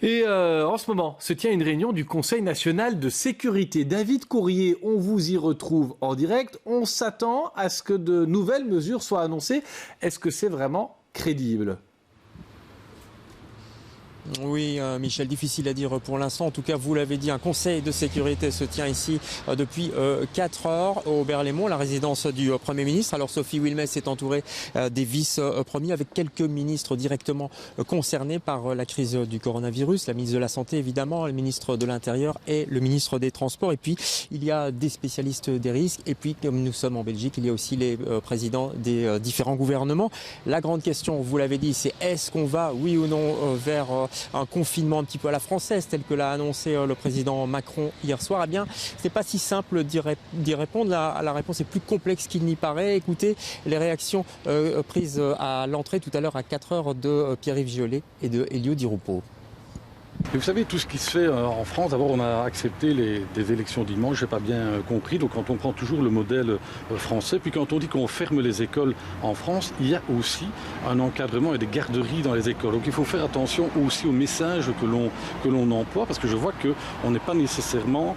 Et en ce moment se tient une réunion du Conseil national de sécurité. David Courrier, on vous y retrouve en direct. On s'attend à ce que de nouvelles mesures soient annoncées. Est-ce que c'est vraiment crédible ? Oui, Michel, difficile à dire pour l'instant. En tout cas, vous l'avez dit, un conseil de sécurité se tient ici depuis 4 heures au Berlaymont, la résidence du Premier ministre. Alors, Sophie Wilmès est entourée des vice-premiers avec quelques ministres directement concernés par la crise du coronavirus. La ministre de la Santé, évidemment, le ministre de l'Intérieur et le ministre des Transports. Et puis, il y a des spécialistes des risques. Et puis, comme nous sommes en Belgique, il y a aussi les présidents des différents gouvernements. La grande question, vous l'avez dit, c'est est-ce qu'on va, oui ou non, vers un confinement un petit peu à la française, tel que l'a annoncé le président Macron hier soir? Eh bien, c'est pas si simple d'y répondre. La réponse est plus complexe qu'il n'y paraît. Écoutez les réactions prises à l'entrée tout à l'heure à 4 heures de Pierre-Yves Giolet et de Elio Di Rupo. Et vous savez, tout ce qui se fait en France, d'abord on a accepté des élections dimanche, j'ai pas bien compris, donc quand on prend toujours le modèle français, puis quand on dit qu'on ferme les écoles en France, il y a aussi un encadrement et des garderies dans les écoles. Donc il faut faire attention aussi aux messages que l'on emploie, parce que je vois qu'on n'est pas nécessairement,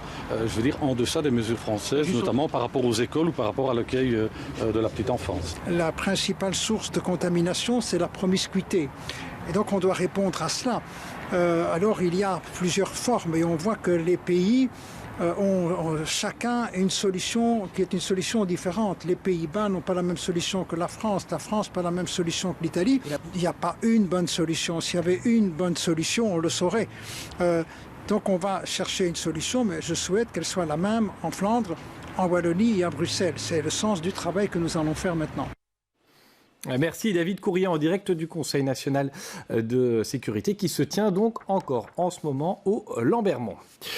en deçà des mesures françaises, notamment par rapport aux écoles ou par rapport à l'accueil de la petite enfance. La principale source de contamination, c'est la promiscuité. Et donc on doit répondre à cela. Alors il y a plusieurs formes et on voit que les pays ont chacun une solution qui est une solution différente. Les Pays-Bas n'ont pas la même solution que la France pas la même solution que l'Italie. Il n'y a pas une bonne solution. S'il y avait une bonne solution, on le saurait. Donc on va chercher une solution, mais je souhaite qu'elle soit la même en Flandre, en Wallonie et à Bruxelles. C'est le sens du travail que nous allons faire maintenant. Merci David Courrier en direct du Conseil national de sécurité qui se tient donc encore en ce moment au Lambermont.